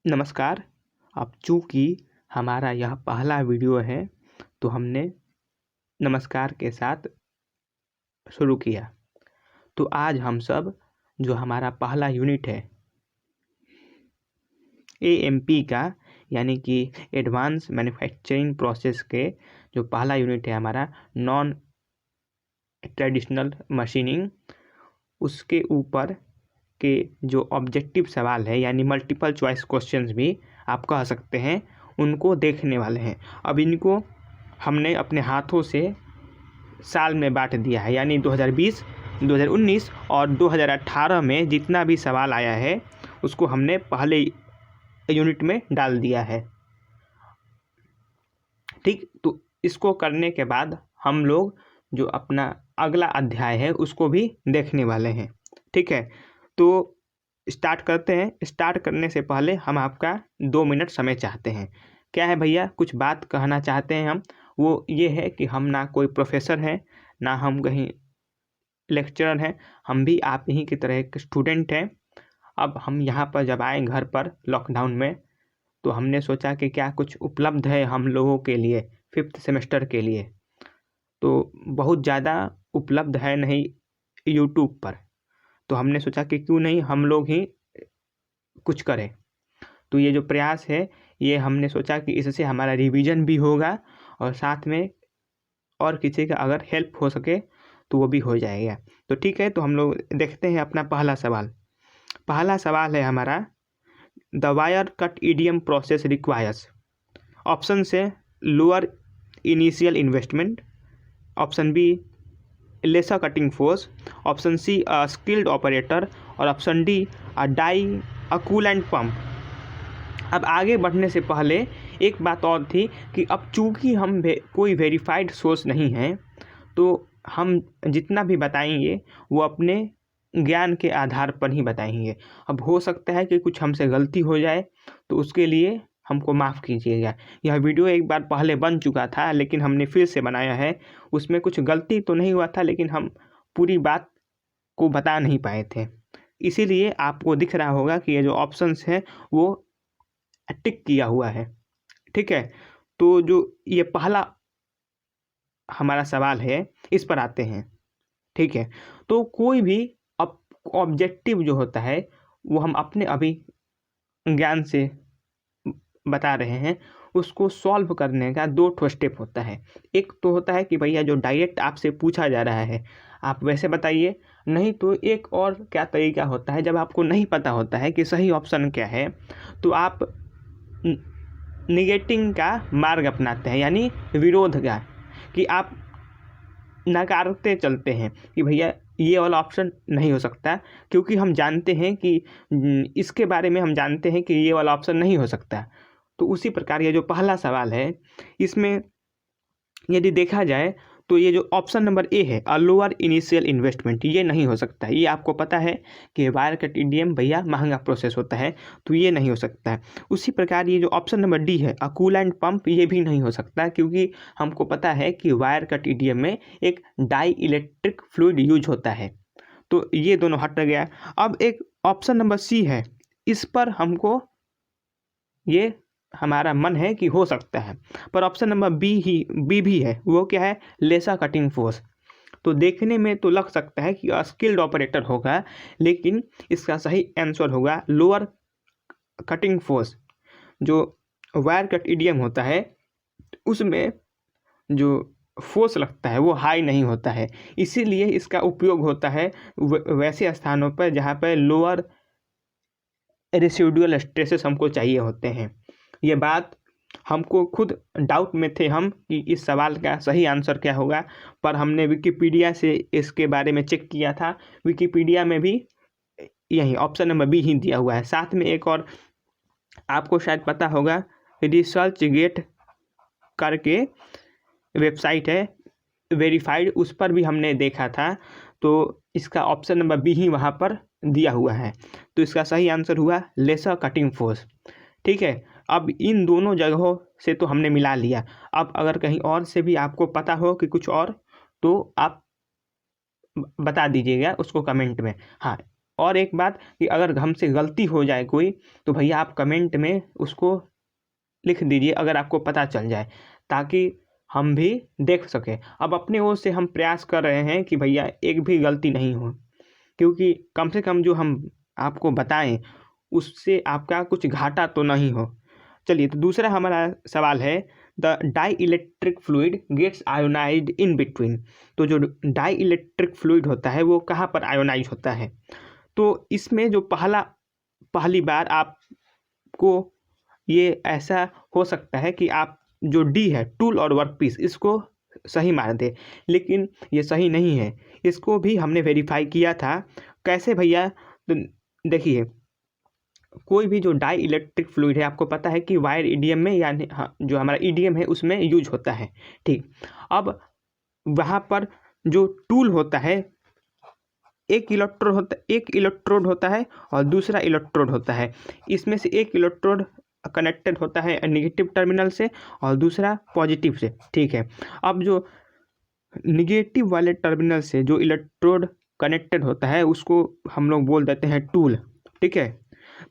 नमस्कार। अब चूँकि हमारा यह पहला वीडियो है तो हमने नमस्कार के साथ शुरू किया। तो आज हम सब जो हमारा पहला यूनिट है एएमपी का, यानी कि एडवांस मैन्युफैक्चरिंग प्रोसेस के जो पहला यूनिट है हमारा नॉन ट्रेडिशनल मशीनिंग, उसके ऊपर के जो ऑब्जेक्टिव सवाल है यानी मल्टीपल चॉइस क्वेश्चंस भी आप कह सकते हैं, उनको देखने वाले हैं। अब इनको हमने अपने हाथों से साल में बांट दिया है, यानी 2020, 2019 और 2018 में जितना भी सवाल आया है उसको हमने पहले यूनिट में डाल दिया है। ठीक, तो इसको करने के बाद हम लोग जो अपना अगला अध्याय है उसको भी देखने वाले हैं। ठीक है, तो स्टार्ट करते हैं। स्टार्ट करने से पहले हम आपका 2 मिनट समय चाहते हैं। क्या है भैया, कुछ बात कहना चाहते हैं हम। वो ये है कि हम ना कोई प्रोफेसर हैं, ना हम कहीं लेक्चरर हैं, हम भी आप ही की तरह एक स्टूडेंट हैं। अब हम यहाँ पर जब आए घर पर लॉकडाउन में, तो हमने सोचा कि क्या कुछ उपलब्ध है हम लोगों के लिए 5th सेमेस्टर के लिए। तो बहुत ज़्यादा उपलब्ध है नहीं यूट्यूब पर, तो हमने सोचा कि क्यों नहीं हम लोग ही कुछ करें। तो ये जो प्रयास है, ये हमने सोचा कि इससे हमारा रिवीजन भी होगा और साथ में और किसी का अगर हेल्प हो सके तो वो भी हो जाएगा। तो ठीक है, तो हम लोग देखते हैं अपना पहला सवाल। पहला सवाल है हमारा, the wire cut EDM process requires. Option से lower initial investment, option B laser cutting force, option C a skilled operator और option D a die a coolant pump. अब आगे बढ़ने से पहले एक बात और थी कि अब चूँकि हम कोई वेरीफाइड सोर्स नहीं हैं, तो हम जितना भी बताएंगे वो अपने ज्ञान के आधार पर ही बताएंगे। अब हो सकता है कि कुछ हमसे गलती हो जाए, तो उसके लिए हमको माफ़ कीजिएगा। यह वीडियो एक बार पहले बन चुका था, लेकिन हमने फिर से बनाया है। उसमें कुछ गलती तो नहीं हुआ था, लेकिन हम पूरी बात को बता नहीं पाए थे। इसीलिए आपको दिख रहा होगा कि ये जो ऑप्शंस हैं वो टिक किया हुआ है। ठीक है, तो जो ये पहला हमारा सवाल है इस पर आते हैं। ठीक है, तो कोई भी ऑब्जेक्टिव जो होता है वो हम अपने अभी ज्ञान से बता रहे हैं, उसको सॉल्व करने का 2 स्टेप होता है। एक तो होता है कि भैया जो डायरेक्ट आपसे पूछा जा रहा है आप वैसे बताइए, नहीं तो एक और क्या तरीका होता है, जब आपको नहीं पता होता है कि सही ऑप्शन क्या है, तो आप निगेटिंग का मार्ग अपनाते हैं, यानी विरोध का, कि आप नकारते चलते हैं कि भैया ये वाला ऑप्शन नहीं हो सकता, क्योंकि हम जानते हैं कि इसके बारे में हम जानते हैं कि ये वाला ऑप्शन नहीं हो सकता। तो उसी प्रकार ये जो पहला सवाल है, इसमें यदि देखा जाए तो ये जो ऑप्शन नंबर ए है, अ लोअर इनिशियल इन्वेस्टमेंट, ये नहीं हो सकता। ये आपको पता है कि वायर कट ईडीएम भैया महंगा प्रोसेस होता है, तो ये नहीं हो सकता है। उसी प्रकार ये जो ऑप्शन नंबर डी है, अ कूलेंट पंप, ये भी नहीं हो सकता, क्योंकि हमको पता है कि वायर कट ईडीएम में एक डाई इलेक्ट्रिक फ्लूइड यूज होता है। तो ये दोनों हट गया। अब एक ऑप्शन नंबर सी है, इस पर हमको ये हमारा मन है कि हो सकता है, पर ऑप्शन नंबर बी भी है। वो क्या है, लेसर कटिंग फोर्स। तो देखने में तो लग सकता है कि स्किल्ड ऑपरेटर होगा, लेकिन इसका सही आंसर होगा लोअर कटिंग फोर्स। जो वायर कट ईडीएम होता है उसमें जो फोर्स लगता है वो हाई नहीं होता है, इसीलिए इसका उपयोग होता है वैसे स्थानों पर जहाँ पर लोअर रेसिडुअल स्ट्रेसेस हमको चाहिए होते हैं। ये बात हमको खुद डाउट में थे हम कि इस सवाल का सही आंसर क्या होगा, पर हमने विकिपीडिया से इसके बारे में चेक किया था। विकिपीडिया में भी यही ऑप्शन नंबर बी ही दिया हुआ है। साथ में एक और आपको शायद पता होगा, रिसर्च गेट करके वेबसाइट है वेरीफाइड, उस पर भी हमने देखा था, तो इसका ऑप्शन नंबर बी ही वहाँ पर दिया हुआ है। तो इसका सही आंसर हुआ लेसर कटिंग फोर्स। ठीक है, अब इन दोनों जगहों से तो हमने मिला लिया। अब अगर कहीं और से भी आपको पता हो कि कुछ और, तो आप बता दीजिएगा उसको कमेंट में। हाँ, और एक बात कि अगर हमसे गलती हो जाए कोई तो भैया आप कमेंट में उसको लिख दीजिए अगर आपको पता चल जाए, ताकि हम भी देख सकें। अब अपने ओर से हम प्रयास कर रहे हैं कि भैया एक भी गलती नहीं हो, क्योंकि कम से कम जो हम आपको बताएं उससे आपका कुछ घाटा तो नहीं हो। चलिए, तो दूसरा हमारा सवाल है, the dielectric fluid gets ionised in between. तो जो डाई इलेक्ट्रिक फ्लूइड होता है वो कहाँ पर आयोनाइज होता है? तो इसमें जो पहली बार आपको ये ऐसा हो सकता है कि आप जो डी है, टूल और वर्कपीस, इसको सही मान दे, लेकिन ये सही नहीं है। इसको भी हमने वेरीफाई किया था। कैसे भैया? तो देखिए, कोई भी जो डाई इलेक्ट्रिक फ्लूइड है, आपको पता है कि वायर ईडीएम में, यानी हाँ, जो हमारा ईडीएम है उसमें यूज होता है। ठीक, अब वहाँ पर जो टूल होता है, एक इलेक्ट्रोड होता है और दूसरा इलेक्ट्रोड होता है। इसमें से एक इलेक्ट्रोड कनेक्टेड होता है निगेटिव टर्मिनल से और दूसरा पॉजिटिव से। ठीक है, अब जो निगेटिव वाले टर्मिनल से जो इलेक्ट्रोड कनेक्टेड होता है उसको हम लोग बोल देते हैं टूल। ठीक है,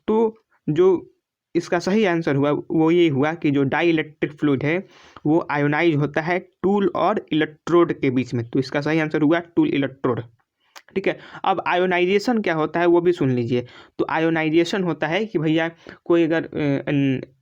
तो जो इसका सही आंसर हुआ वो ये हुआ कि जो डाई इलेक्ट्रिक फ्लूइड है वो आयोनाइज होता है टूल और इलेक्ट्रोड के बीच में। तो इसका सही आंसर हुआ टूल इलेक्ट्रोड। ठीक है, अब आयोनाइजेशन क्या होता है वो भी सुन लीजिए। तो आयोनाइजेशन होता है कि भैया कोई अगर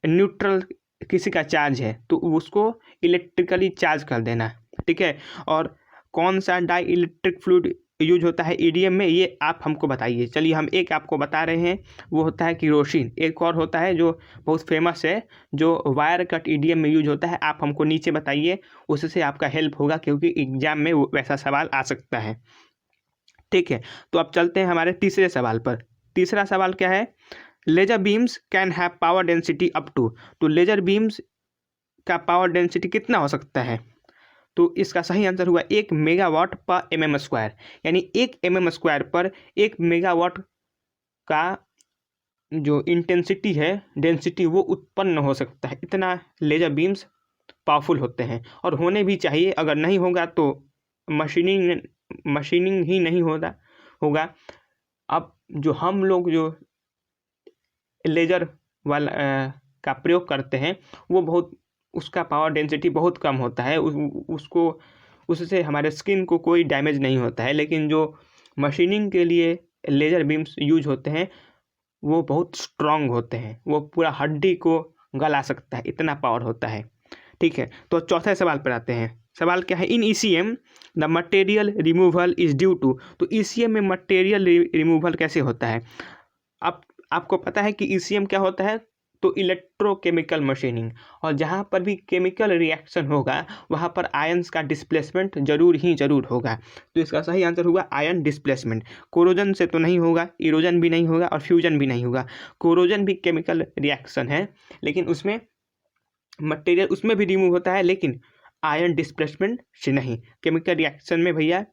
न्यूट्रल किसी का चार्ज है तो उसको इलेक्ट्रिकली चार्ज कर देना। ठीक है, और कौन सा डाई इलेक्ट्रिक फ्लूइड यूज होता है ईडीएम में, ये आप हमको बताइए। चलिए, हम एक आपको बता रहे हैं, वो होता है केरोसिन। एक और होता है जो बहुत फेमस है, जो वायर कट ईडीएम में यूज होता है। आप हमको नीचे बताइए, उससे आपका हेल्प होगा, क्योंकि एग्जाम में वैसा सवाल आ सकता है। ठीक है, तो अब चलते हैं हमारे तीसरे सवाल पर। तीसरा सवाल क्या है? Laser beams can have power density up to. तो लेजर बीम्स का पावर डेंसिटी कितना हो सकता है? तो इसका सही आंसर हुआ 1 मेगावाट पर mm स्क्वायर, यानी 1 mm स्क्वायर पर 1 मेगावाट का जो इंटेंसिटी है, डेंसिटी, वो उत्पन्न हो सकता है। इतना लेजर बीम्स पावरफुल होते हैं और होने भी चाहिए। अगर नहीं होगा तो मशीनिंग ही नहीं होगा। अब जो हम लोग जो लेजर वाला का प्रयोग करते हैं वो बहुत, उसका पावर डेंसिटी बहुत कम होता है। उससे हमारे स्किन को कोई डैमेज नहीं होता है। लेकिन जो मशीनिंग के लिए लेज़र बीम्स यूज होते हैं वो बहुत स्ट्रांग होते हैं, वो पूरा हड्डी को गला सकता है, इतना पावर होता है। ठीक है, तो चौथे सवाल पर आते हैं। सवाल क्या है? In ECM the material removal is due to. तो ईसीएम में मटेरियल रिमूवल कैसे होता है? अब आपको पता है कि ईसीएम क्या होता है? तो इलेक्ट्रोकेमिकल मशीनिंग, और जहाँ पर भी केमिकल रिएक्शन होगा वहाँ पर आयंस का डिस्प्लेसमेंट जरूर होगा। तो इसका सही आंसर हुआ आयन डिस्प्लेसमेंट। कोरोजन से तो नहीं होगा, इरोजन भी नहीं होगा और फ्यूजन भी नहीं होगा। कोरोजन भी केमिकल रिएक्शन है, लेकिन उसमें मटेरियल उसमें भी रिमूव होता है, लेकिन आयन डिस्प्लेसमेंट से नहीं। केमिकल रिएक्शन में भैया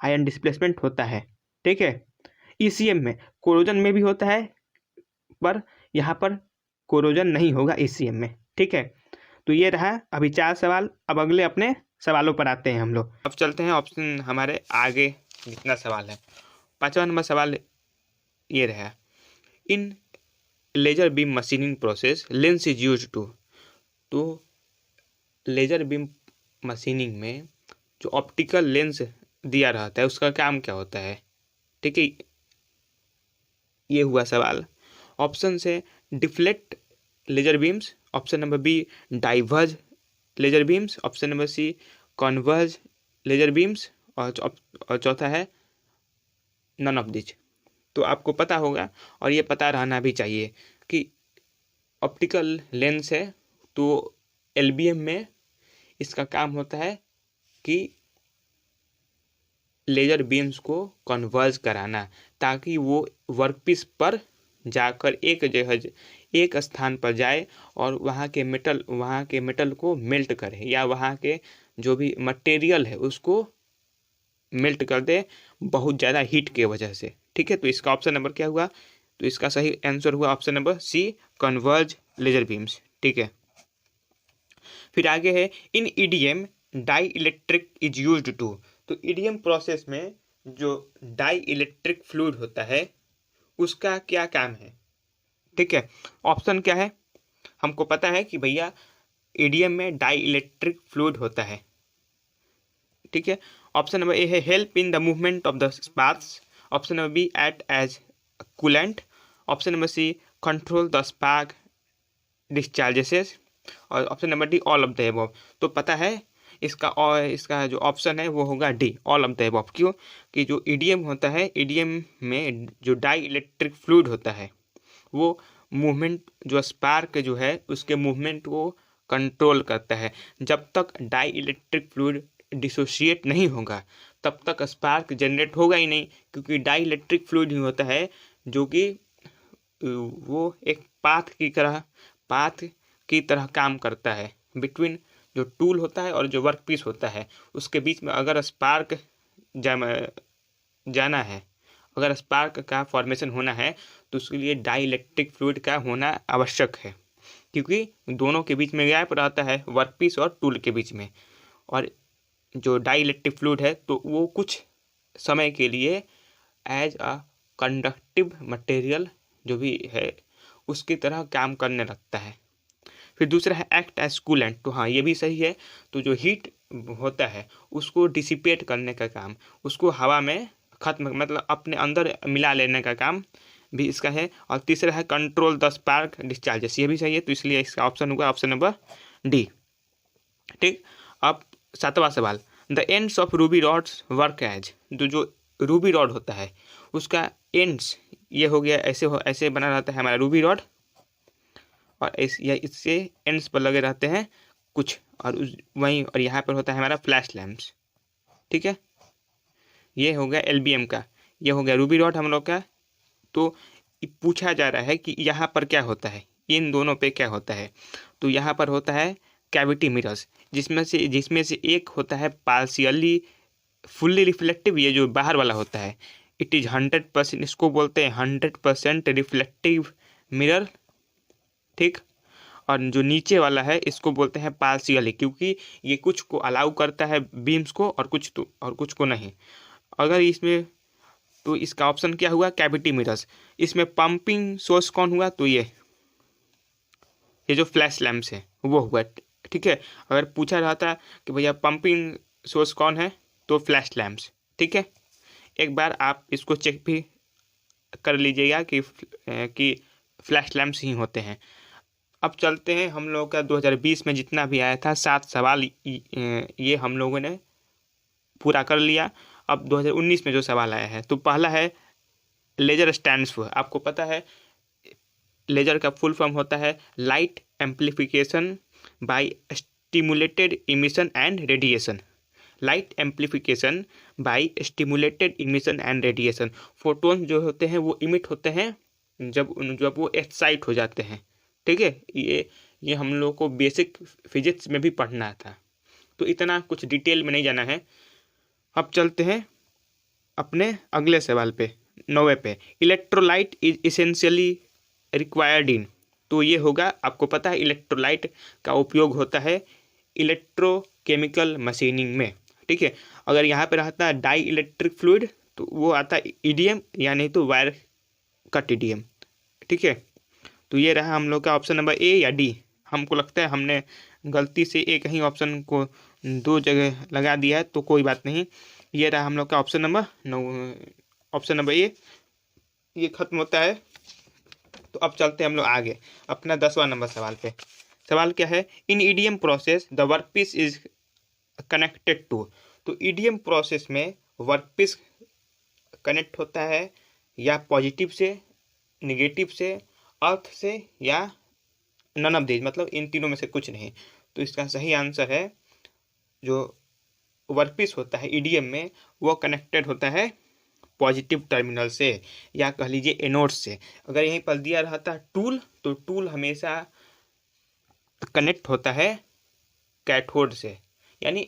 आयन डिस्प्लेसमेंट होता है। ठीक है, ईसीएम में, कोरोजन में भी होता है, पर यहाँ पर कोरोजन नहीं होगा ईसीएम में। ठीक है, तो ये रहा अभी 4 सवाल। अब अगले अपने सवालों पर आते हैं हम लोग। अब चलते हैं ऑप्शन हमारे आगे जितना सवाल है। 5वां नंबर सवाल ये रहा, in laser beam machining process lens is use to. तो लेजर बीम मशीनिंग में जो ऑप्टिकल लेंस दिया रहता है उसका काम क्या होता है? ठीक है, ये हुआ सवाल। ऑप्शन से deflect laser beams, option number B diverge laser beams, option number C converge laser beams, और चौथा है नन ऑफ दिस। तो आपको पता होगा और ये पता रहना भी चाहिए कि ऑप्टिकल लेंस है तो एलबीएम में इसका काम होता है कि लेजर बीम्स को कन्वर्ज कराना, ताकि वो वर्कपीस पर जाकर एक स्थान पर जाए और वहाँ के मेटल को मेल्ट करे, या वहाँ के जो भी मटेरियल है उसको मेल्ट कर दे बहुत ज़्यादा हीट के वजह से। ठीक है, तो इसका ऑप्शन नंबर क्या हुआ? तो इसका सही आंसर हुआ option number C converge laser beams. ठीक है, फिर आगे है in EDM dielectric is used to. तो ईडीएम प्रोसेस में जो डाई इलेक्ट्रिक फ्लूइड होता है उसका क्या काम है। ठीक है, ऑप्शन क्या है, हमको पता है कि भैया ईडीएम में डाई इलेक्ट्रिक फ्लूइड होता है। ठीक है, ऑप्शन नंबर ए है help in the movement of the sparks, option number B act as coolant, option number C control the spark discharges, और option number D all of the above. तो पता है इसका, और इसका जो ऑप्शन है वो होगा D, all of the above. क्यों कि जो ईडीएम होता है, ईडीएम में जो डाई इलेक्ट्रिक फ्लूइड होता है वो मूवमेंट, जो स्पार्क जो है उसके मूवमेंट को कंट्रोल करता है। जब तक डाई इलेक्ट्रिक फ्लूइड डिसोशिएट नहीं होगा तब तक स्पार्क जनरेट होगा ही नहीं, क्योंकि डाई इलेक्ट्रिक फ्लूइड ही होता है जो कि वो एक पाथ की तरह काम करता है बिटवीन जो टूल होता है और जो वर्क पीस होता है, उसके बीच में अगर स्पार्क जाना है, अगर स्पार्क का फॉर्मेशन होना है तो उसके लिए डाई इलेक्ट्रिक फ्लूइड का होना आवश्यक है, क्योंकि दोनों के बीच में गैप रहता है वर्क पीस और टूल के बीच में। और जो डाई इलेक्ट्रिक फ्लूइड है तो वो कुछ समय के लिए एज अ कंडक्टिव मटेरियल जो भी है उसकी तरह काम करने लगता है। फिर दूसरा है एक्ट एज कूलेंट, तो हाँ ये भी सही है। तो जो हीट होता है उसको डिसिपेट करने का काम, उसको हवा में खत्म मतलब अपने अंदर मिला लेने का काम भी इसका है। और तीसरा है कंट्रोल द स्पार्क डिस्चार्जेस, ये भी सही है, तो इसलिए इसका ऑप्शन होगा ऑप्शन नंबर डी। ठीक, अब 7वां सवाल, the ends of ruby rods work as, जो रूबी रॉड होता है उसका एंड्स ये हो गया, ऐसे बना रहता है हमारा रूबी रॉड, और इससे एंड्स पर लगे रहते हैं कुछ, और वहीं और यहाँ पर होता है हमारा फ्लैश लैम्प्स। ठीक है, ये हो गया एलबीएम का, ये हो गया रूबी रॉड हम लोग का। तो पूछा जा रहा है कि यहाँ पर क्या होता है, इन दोनों पे क्या होता है। तो यहाँ पर होता है कैविटी मिरर्स, जिसमें से एक होता है पार्शियली फुल्ली रिफ्लेक्टिव, ये जो बाहर वाला होता है इट इज़ 100%, इसको बोलते हैं 100% रिफ्लेक्टिव मिरर। ठीक, और जो नीचे वाला है इसको बोलते हैं पार्शियली, क्योंकि ये कुछ को अलाउ करता है बीम्स को और कुछ को नहीं। अगर इसमें, तो इसका ऑप्शन क्या हुआ, कैविटी मिरर्स। इसमें पंपिंग सोर्स कौन हुआ, तो ये जो फ्लैश लैम्प्स है वो हुआ। ठीक है, अगर पूछा रहता कि भैया पंपिंग सोर्स कौन है तो फ्लैश लैम्प्स। ठीक है, एक बार आप इसको चेक भी कर लीजिएगा कि फ्लैश लैम्प्स ही होते हैं। अब चलते हैं, हम लोग का 2020 में जितना भी आया था 7 सवाल ये हम लोगों ने पूरा कर लिया। अब 2019 में जो सवाल आया है, तो पहला है लेजर स्टैंड्स फॉर, आपको पता है लेजर का फुल फॉर्म होता है light amplification by stimulated emission and radiation. Light amplification by stimulated emission and radiation, photon जो होते हैं वो इमिट होते हैं जब वो एक्साइट हो जाते हैं। ठीक है, ये हम लोग को बेसिक फिजिक्स में भी पढ़ना था, तो इतना कुछ डिटेल में नहीं जाना है। अब चलते हैं अपने अगले सवाल पे, 9वें पे, electrolyte is essentially required in. तो ये होगा, आपको पता है इलेक्ट्रोलाइट का उपयोग होता है इलेक्ट्रोकेमिकल मशीनिंग में। ठीक है, अगर यहाँ पे रहता है डाई इलेक्ट्रिक फ्लूइड तो वो आता है ईडीएम, या नहीं तो वायर कट ईडीएम। ठीक है, तो ये रहा हम लोग का ऑप्शन नंबर ए या डी। हमको लगता है हमने गलती से एक ही ऑप्शन को 2 जगह लगा दिया है, तो कोई बात नहीं। ये रहा हम लोग का ऑप्शन नंबर 9, ऑप्शन नंबर ए, ये खत्म होता है। तो अब चलते हैं हम लोग आगे अपना 10वां नंबर सवाल पे। सवाल क्या है, in EDM process the work piece is connected to. तो ईडीएम प्रोसेस में वर्क पीस कनेक्ट होता है या पॉजिटिव से, निगेटिव से, अर्थ से, या नन ऑफ दीज, मतलब इन तीनों में से कुछ नहीं। तो इसका सही आंसर है जो वर्कपीस होता है ईडीएम में वो कनेक्टेड होता है पॉजिटिव टर्मिनल से, या कह लीजिए एनोड से। अगर यहीं पर दिया रहता टूल, तो टूल हमेशा कनेक्ट होता है कैथोड से, यानी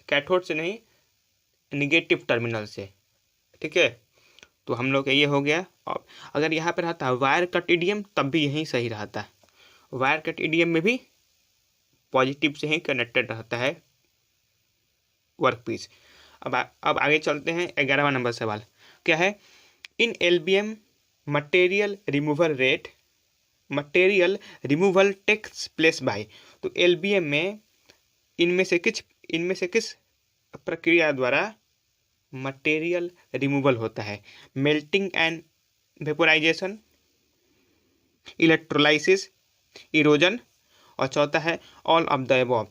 कैथोड से नहीं, निगेटिव टर्मिनल से। ठीक है, तो हम लोग का ये हो गया। और अगर यहाँ पे रहता है वायर कट ईडीएम तब भी यही सही रहता है, वायर कट ईडीएम में भी पॉजिटिव से ही कनेक्टेड रहता है वर्कपीस। अब आगे चलते हैं 11वां नंबर सवाल क्या है, in LBM material removal takes place by. तो एलबीएम में इनमें से किस प्रक्रिया द्वारा मटेरियल रिमूवल होता है? Melting and vaporisation, electrolysis, erosion, और चौथा है ऑल ऑफ द अबव।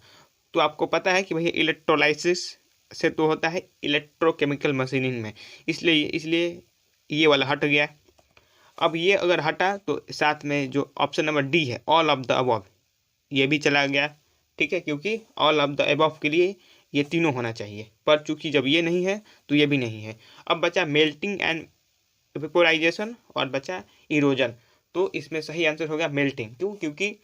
तो आपको पता है कि भैया इलेक्ट्रोलाइसिस से तो होता है इलेक्ट्रोकेमिकल मशीनिंग में, इसलिए ये वाला हट गया। अब ये अगर हटा तो साथ में जो ऑप्शन नंबर डी है ऑल ऑफ द अबव, ये भी चला गया। ठीक है, क्योंकि ऑल ऑफ द अबव के लिए ये तीनों होना चाहिए, पर चूंकि जब ये नहीं है तो ये भी नहीं है। अब बचा मेल्टिंग एंड वेपोराइजेशन और बचा इरोजन। तो इसमें सही आंसर होगा मेल्टिंग। क्यों? क्योंकि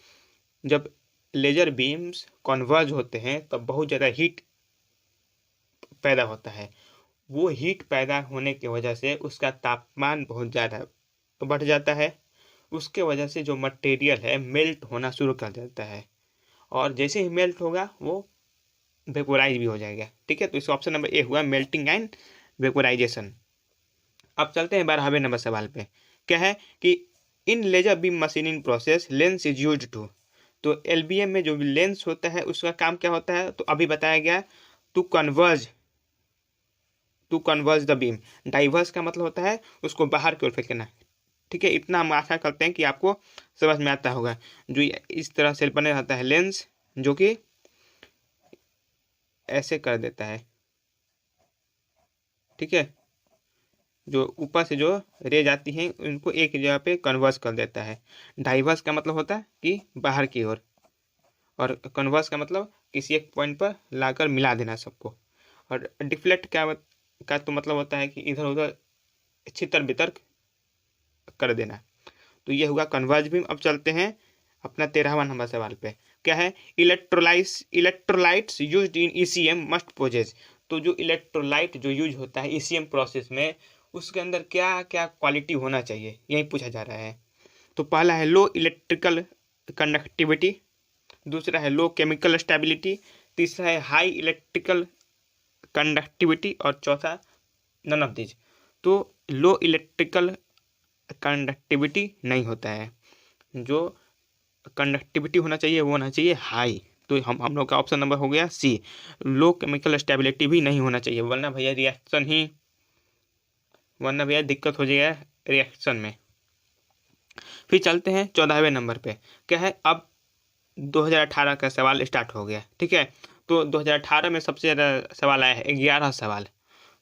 जब लेजर बीम्स कन्वर्ज होते हैं तब बहुत ज़्यादा हीट पैदा होता है। वो हीट पैदा होने की वजह से उसका तापमान बहुत ज़्यादा बढ़ जाता है। उसके वजह से जो मटेरियल है मेल्ट होना शुरू कर देता है, और जैसे ही मेल्ट होगा वो वेपोराइज भी हो जाएगा। ठीक है, तो इसका ऑप्शन नंबर ए हुआ मेल्टिंग एंड वेपोराइजेशन। अब चलते हैं 12वें नंबर सवाल पे। क्या है कि in laser beam machining process lens is used to. तो एलबीएम में जो लेंस होता है उसका काम क्या होता है? तो अभी बताया गया, to converge the beam. Diverse का मतलब होता है उसको बाहर की ओर फेंकना। ठीक है, इतना हम आशा करते हैं कि आपको समझ में आता होगा। जो इस तरह से बने रहता है लेंस, जो कि ऐसे कर देता है। ठीक है, जो ऊपर से जो रेज आती हैं उनको एक जगह पे कन्वर्स कर देता है। डाइवर्स का मतलब होता है कि बाहर की ओर, और कन्वर्स का मतलब किसी एक पॉइंट पर लाकर मिला देना सबको। और डिफ्लेक्ट का तो मतलब होता है कि इधर उधर छितर बितर कर देना। तो ये हुआ कन्वर्ज बीम। अब चलते हैं अपना 13वां नंबर सवाल पे। क्या है? Electrolytes used in ECM must possess. तो जो इलेक्ट्रोलाइट जो यूज होता है ईसीएम प्रोसेस में, उसके अंदर क्या क्या क्वालिटी होना चाहिए, यही पूछा जा रहा है। तो पहला है लो इलेक्ट्रिकल कंडक्टिविटी, दूसरा है लो केमिकल स्टेबिलिटी, तीसरा है हाई इलेक्ट्रिकल कंडक्टिविटी, और चौथा नन ऑफ दिस। तो लो इलेक्ट्रिकल कंडक्टिविटी नहीं होता है, जो कंडक्टिविटी होना चाहिए वो होना चाहिए हाई। तो हम लोग का ऑप्शन नंबर हो गया सी। लो केमिकल स्टेबिलिटी भी नहीं होना चाहिए, वरना भैया दिक्कत हो जाएगा रिएक्शन में। फिर चलते हैं 14वें नंबर पे। क्या है? अब 2018 का सवाल स्टार्ट हो गया। ठीक है, तो 2018 में सबसे ज़्यादा सवाल आया है 11 सवाल,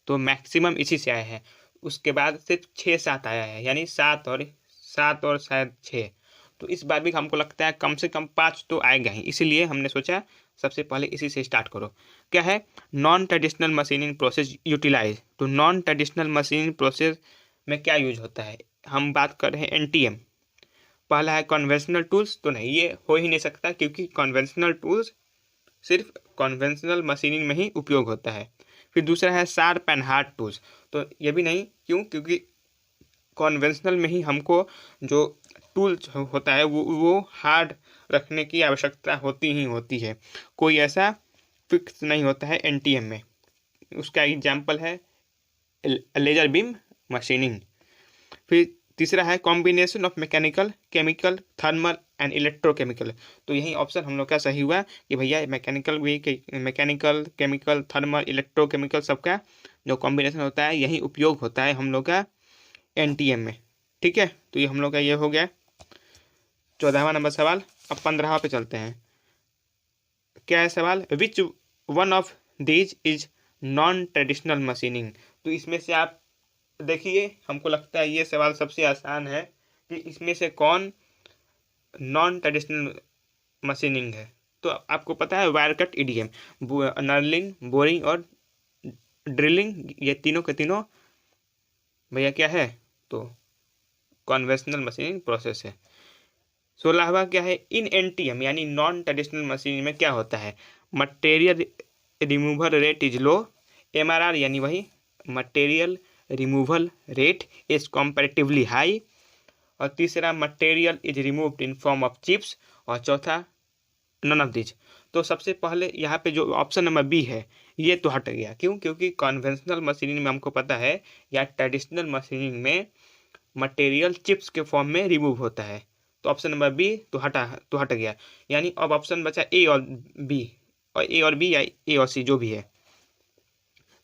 तो मैक्सिमम इसी से आया है। उसके बाद सिर्फ 6-7 आया है, यानी 7 और शायद 6। तो इस बार भी हमको लगता है कम से कम 5 तो आएगा ही, इसीलिए हमने सोचा सबसे पहले इसी से स्टार्ट करो। क्या है? Non traditional machining process utilise. तो नॉन ट्रेडिशनल मशीनिंग प्रोसेस में क्या यूज होता है? हम बात कर रहे हैं एनटीएम। पहला है कन्वेंशनल टूल्स, तो नहीं, ये हो ही नहीं सकता, क्योंकि कन्वेंशनल टूल्स सिर्फ कन्वेंशनल मशीनिंग में ही उपयोग होता है। फिर दूसरा है शार्प एंड हार्ड टूल्स, तो ये भी नहीं। क्यों? क्योंकि कन्वेंशनल में ही हमको जो टूल्स होता है वो हार्ड रखने की आवश्यकता होती ही होती है, कोई ऐसा फिक्स नहीं होता है एनटीएम में। उसका एग्जाम्पल है लेजर बीम मशीनिंग। फिर तीसरा है combination of mechanical, chemical, thermal and electrochemical. तो यही ऑप्शन हम लोग का सही हुआ कि भैया मैकेनिकल, केमिकल, थर्मल, इलेक्ट्रोकेमिकल सबका जो कॉम्बिनेशन होता है यही उपयोग होता है हम लोग का एनटीएम में। ठीक है, तो ये हम लोग का ये हो गया 14वां नंबर सवाल। अब 15वां पे चलते हैं। क्या है सवाल? Which one of these is non traditional machining. तो इसमें से आप देखिए, हमको लगता है ये सवाल सबसे आसान है कि इसमें से कौन नॉन ट्रेडिशनल मशीनिंग है। तो आपको पता है wire cut, EDM, knurling, boring और ड्रिलिंग, ये तीनों के तीनों भैया क्या है? तो कन्वेंशनल मशीनिंग प्रोसेस है। 16वां क्या है? इन एनटीएम यानी नॉन ट्रेडिशनल मशीनिंग में क्या होता है? Material removal rate is low, MRR यानी वही material removal rate is comparatively high, और तीसरा material is removed in form of chips, और चौथा नन ऑफ दिस। तो सबसे पहले यहाँ पे जो ऑप्शन नंबर बी है ये तो हट गया। क्यों? क्योंकि कन्वेंशनल मशीनिंग में हमको पता है या ट्रेडिशनल मशीनिंग में मटेरियल चिप्स के फॉर्म में रिमूव होता है। तो ऑप्शन नंबर बी तो हट गया, यानी अब ऑप्शन बचा ए और बी, या ए और सी जो भी है,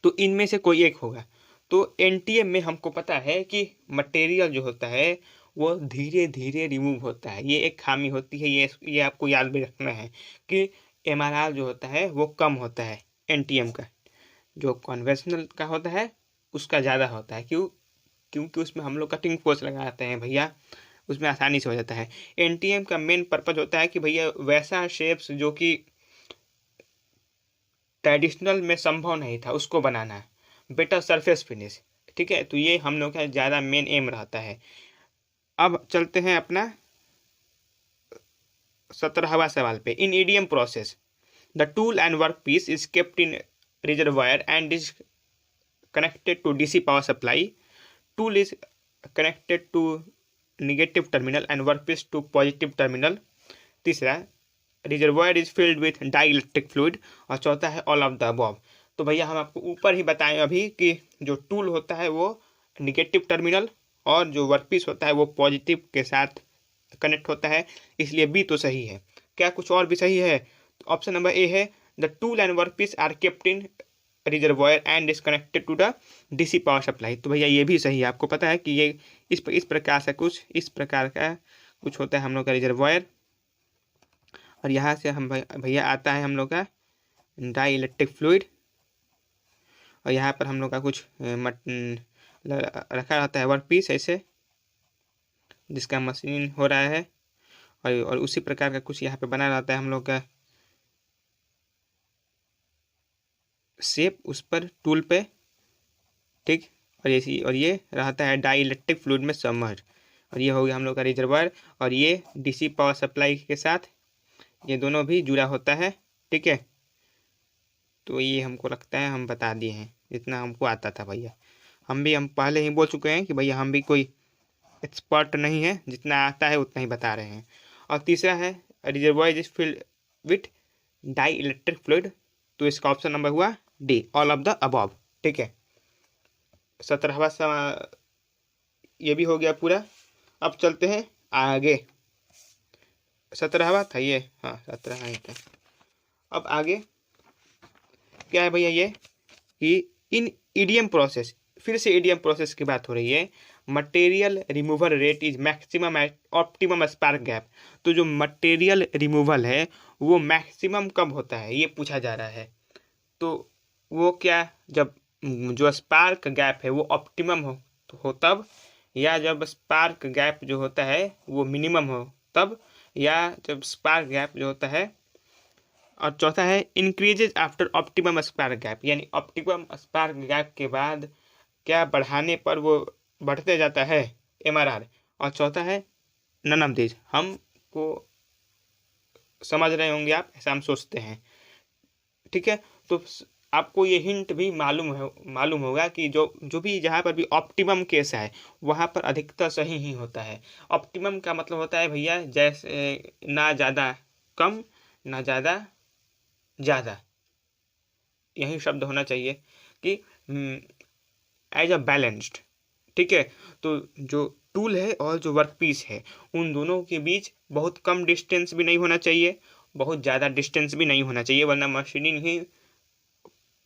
तो इनमें से कोई एक होगा। तो एनटीएम में हमको पता है कि मटेरियल जो होता है वो धीरे धीरे रिमूव होता है, ये एक खामी होती है, ये आपको याद भी रखना है कि एमआरआर जो होता है वो कम होता है एनटीएम का, जो कन्वेंशनल का होता है उसका ज़्यादा होता है। क्योंकि उसमें हम लोग कटिंग फोर्स लगाते हैं भैया, उसमें आसानी से हो जाता है। एनटीएम का मेन पर्पज होता है कि भैया वैसा शेप्स जो कि ट्रेडिशनल में संभव नहीं था उसको बनाना है, बेटर सरफेस फिनिश, ठीक है। तो ये हम लोग का ज़्यादा मेन एम रहता है। अब चलते हैं अपना 17वां सवाल पे। In EDM process the tool and work piece is kept in reservoir and is connected to DC power supply. Tool is connected to negative terminal and work piece to positive terminal. तीसरा, reservoir is filled with dielectric fluid. और चौथा है all of the above. तो भैया हम आपको ऊपर ही बताएं अभी कि जो टूल होता है वो निगेटिव टर्मिनल और जो वर्कपीस होता है वो पॉजिटिव के साथ कनेक्ट होता है, इसलिए बी तो सही है। क्या कुछ और भी सही है? तो ऑप्शन नंबर ए है the tool and workpiece are kept in reservoir and is connected to the DC power supply. तो भैया ये भी सही है। आपको पता है कि ये इस प्रकार का कुछ होता है हम लोग का रिजर्वायर, और यहाँ से हम भैया आता है हम लोग का डाई इलेक्ट्रिक फ्लूइड, और यहाँ पर हम लोग का कुछ रखा रहता है वर्क पीस ऐसे, जिसका मशीन हो रहा है, और उसी प्रकार का कुछ यहाँ पे बना रहता है हम लोग का शेप उस पर टूल पे, ठीक। और ये रहता है डाई इलेक्ट्रिक फ्लूइड में सबमर्ज, और ये हो गया हम लोग का रिजर्वायर, और ये डीसी पावर सप्लाई के साथ ये दोनों भी जुड़ा होता है, ठीक है। तो ये हमको लगता है हम बता दिए हैं जितना हमको आता था भैया। हम पहले ही बोल चुके हैं कि भैया हम भी कोई एक्सपर्ट नहीं है, जितना आता है उतना ही बता रहे हैं। और तीसरा है reservoir is filled with dielectric fluid. तो इसका ऑप्शन नंबर हुआ D, all of the above, ठीक है। 17वां सवाल ये भी हो गया पूरा। अब चलते हैं आगे। 17वां था ये, हाँ 17 ही था। अब आगे क्या है भैया ये कि इन ईडीएम प्रोसेस, फिर से ईडीएम प्रोसेस की बात हो रही है। Material removal rate is maximum at optimum spark gap. तो जो मटेरियल रिमूवल है वो मैक्सिमम कब होता है ये पूछा जा रहा है। तो वो क्या, जब जो स्पार्क गैप है वो ऑप्टिमम हो तब, या जब स्पार्क गैप जो होता है वो मिनिमम हो तब, या जब स्पार्क गैप जो होता है। और चौथा है increases after optimum spark gap, यानी ऑप्टिमम स्पार्क गैप के बाद क्या बढ़ाने पर वो बढ़ते जाता है एमआरआर। और चौथा है नन ऑफ दिस। हमको समझ रहे होंगे आप, ऐसा हम सोचते हैं, ठीक है। तो आपको ये हिंट भी मालूम होगा कि जो भी जहाँ पर भी ऑप्टिमम केस है वहाँ पर अधिकतर सही ही होता है। ऑप्टिमम का मतलब होता है भैया जैसे ना ज़्यादा कम ना ज़्यादा ज़्यादा, यही शब्द होना चाहिए कि एज अ बैलेंस्ड, ठीक है। तो जो टूल है और जो वर्क पीस है उन दोनों के बीच बहुत कम डिस्टेंस भी नहीं होना चाहिए, बहुत ज़्यादा डिस्टेंस भी नहीं होना चाहिए, वरना मशीनिंग ही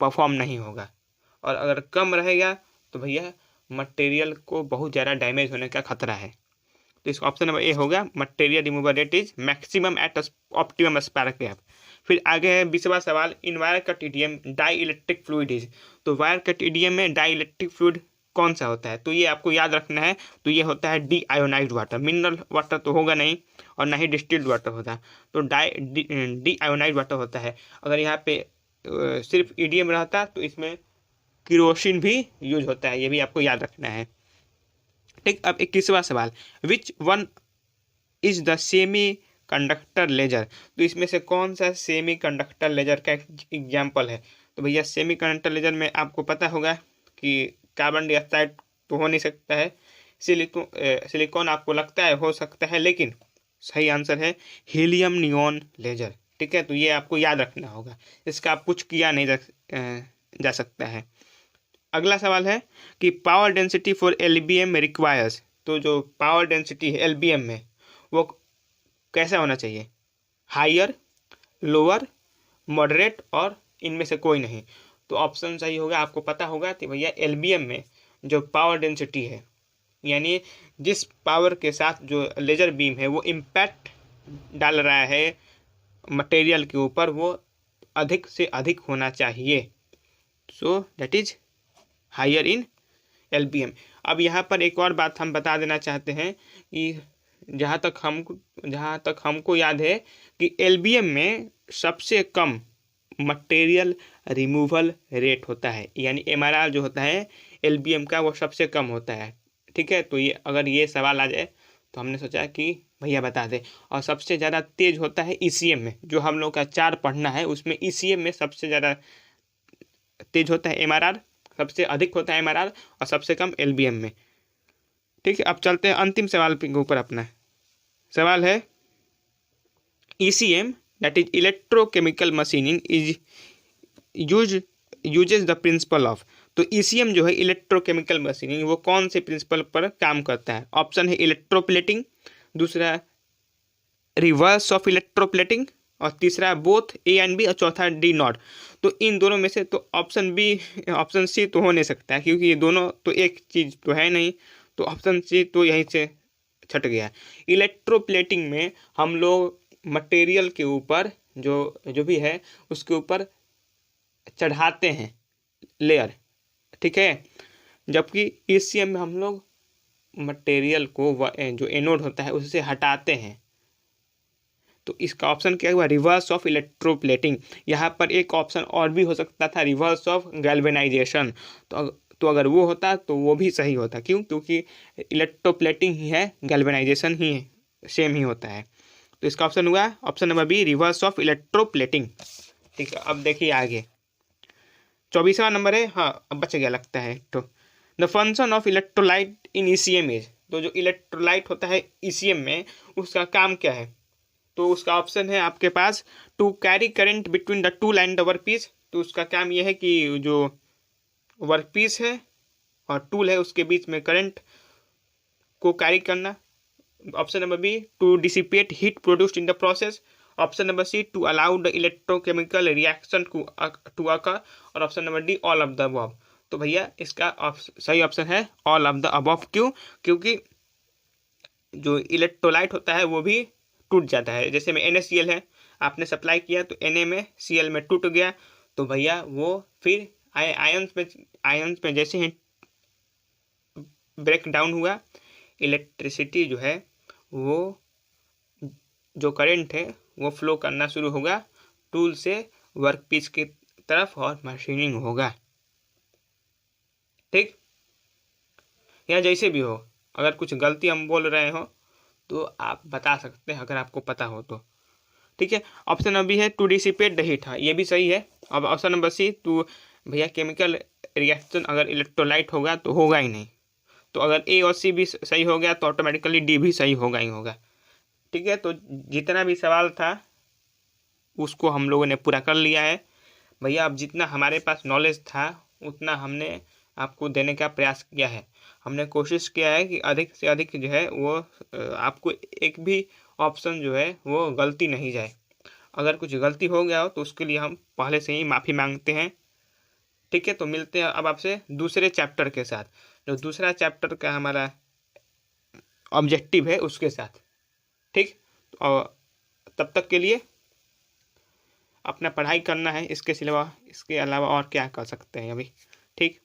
परफॉर्म नहीं होगा। और अगर कम रहेगा तो भैया मटेरियल को बहुत ज़्यादा डैमेज होने का खतरा है। तो इसका ऑप्शन नंबर ए होगा material removal rate is maximum at optimum spark gap. फिर आगे है 20वां सवाल। In wire cut EDM dielectric fluid is. तो वायर कट ईडीएम में डाई इलेक्ट्रिक फ्लूइड कौन सा होता है? तो ये आपको याद रखना है। तो ये होता है D ionised water. Mineral water तो होगा नहीं और ना ही डिस्टिल्ड वाटर होता, तो डी आयोनाइज्ड वाटर होता है। अगर यहाँ पे सिर्फ ईडीएम रहता तो इसमें केरोसिन भी यूज होता है, ये भी आपको याद रखना है, ठीक। अब 21वां सवाल। Which one is the semiconductor laser. तो इसमें से कौन सा सेमी कंडक्टर लेजर का एग्जाम्पल है? तो भैया सेमी कंडक्टर लेजर में आपको पता होगा कि कार्बन डाइऑक्साइड तो हो नहीं सकता है, सिलिकॉन आपको लगता है हो सकता है, लेकिन सही आंसर है हीलियम नियॉन लेजर, ठीक है। तो ये आपको याद रखना होगा, इसका आप कुछ किया नहीं जा सकता है। अगला सवाल है कि power density for LBM requires. तो जो पावर डेंसिटी है एलबीएम में वो कैसा होना चाहिए, हायर, लोअर, मॉडरेट और इनमें से कोई नहीं। तो ऑप्शन सही होगा, आपको पता होगा कि भैया एलबीएम में जो पावर डेंसिटी है, यानी जिस पावर के साथ जो लेजर बीम है वो इम्पैक्ट डाल रहा है मटेरियल के ऊपर, वो अधिक से अधिक होना चाहिए। So that is higher in LBM. अब यहाँ पर एक और बात हम बता देना चाहते हैं कि जहाँ तक हमको याद है कि एलबीएम में सबसे कम मटेरियल रिमूवल रेट होता है, यानी एमआरआर जो होता है एलबीएम का वो सबसे कम होता है। ठीक है, तो ये अगर ये सवाल आ जाए तो हमने सोचा कि भैया बता दें। और सबसे ज़्यादा तेज होता है ईसीएम में, जो हम लोग का 4 पढ़ना है उसमें ईसीएम में सबसे ज़्यादा तेज होता है एमआरआर, सबसे अधिक होता है एमआरआर और सबसे कम एलबीएम में। ठीक है, अब चलते हैं अंतिम सवाल के ऊपर। अपना सवाल है ECM that is electrochemical machining is uses the principle of. तो ईसीएम जो है इलेक्ट्रोकेमिकल मशीनिंग वो कौन से प्रिंसिपल पर काम करता है? ऑप्शन है इलेक्ट्रोप्लेटिंग, दूसरा रिवर्स ऑफ इलेक्ट्रोप्लेटिंग और तीसरा बोथ ए एंड बी और चौथा डी नॉट। तो इन दोनों में से तो ऑप्शन सी तो हो नहीं सकता है, क्योंकि ये दोनों तो एक चीज़ तो है नहीं, तो ऑप्शन सी तो यहीं से छट गया। इलेक्ट्रोप्लेटिंग में हम लोग मटेरियल के ऊपर जो भी है उसके ऊपर चढ़ाते हैं लेयर, ठीक है, जबकि ईसीएम में हम लोग मटेरियल को जो एनोड होता है उससे हटाते हैं। तो इसका ऑप्शन क्या हुआ, रिवर्स ऑफ इलेक्ट्रोप्लेटिंग। यहाँ पर एक ऑप्शन और भी हो सकता था, रिवर्स ऑफ गैल्वेनाइजेशन। तो अगर वो होता तो वो भी सही होता। क्यों? क्योंकि इलेक्ट्रोप्लेटिंग ही है, गैल्वेनाइजेशन ही है, सेम ही होता है। तो इसका ऑप्शन हुआ option number B, reverse of electroplating. ठीक है, अब देखिए आगे 24वां नंबर है। हाँ, अब बच गया लगता है। तो the function of electrolyte in ECM is. तो जो इलेक्ट्रोलाइट होता है ईसीएम में उसका काम क्या है? तो उसका ऑप्शन है आपके पास to carry current between the tool and the workpiece. तो उसका काम यह है कि जो वर्कपीस है और टूल है उसके बीच में करंट को कैरी करना। Option number B, to dissipate heat produced in the process. Option number C, to allow the electrochemical reaction to occur. और option number D, all of the above. तो भैया इसका सही ऑप्शन है ऑल ऑफ द अबव। क्यों? क्योंकि जो electrolyte होता है वो भी टूट जाता है। जैसे में NaCl है, आपने सप्लाई किया तो Na में Cl में टूट गया, तो भैया वो फिर आयंस में जैसे ही ब्रेक डाउन हुआ, इलेक्ट्रिसिटी जो है वो जो करंट है वो फ्लो करना शुरू होगा टूल से वर्कपीस की तरफ और मशीनिंग होगा। ठीक, या जैसे भी हो, अगर कुछ गलती हम बोल रहे हो तो आप बता सकते हैं अगर आपको पता हो तो। ठीक है, ऑप्शन नंबर बी है टू डिसिपेट द हीट। हाँ, ये भी सही है। अब ऑप्शन नंबर सी, टू भैया केमिकल रिएक्शन अगर इलेक्ट्रोलाइट होगा तो होगा ही नहीं। तो अगर ए और सी भी सही हो गया तो ऑटोमेटिकली डी भी सही होगा ही होगा। ठीक है, तो जितना भी सवाल था उसको हम लोगों ने पूरा कर लिया है भैया। अब जितना हमारे पास नॉलेज था उतना हमने आपको देने का प्रयास किया है। हमने कोशिश किया है कि अधिक से अधिक जो है वो आपको एक भी ऑप्शन जो है वो गलती नहीं जाए। अगर कुछ गलती हो गया हो तो उसके लिए हम पहले से ही माफ़ी मांगते हैं। ठीक है, तो मिलते हैं अब आपसे दूसरे चैप्टर के साथ, जो दूसरा चैप्टर का हमारा ऑब्जेक्टिव है उसके साथ। ठीक, और तब तक के लिए अपना पढ़ाई करना है, इसके अलावा और क्या कर सकते हैं अभी। ठीक।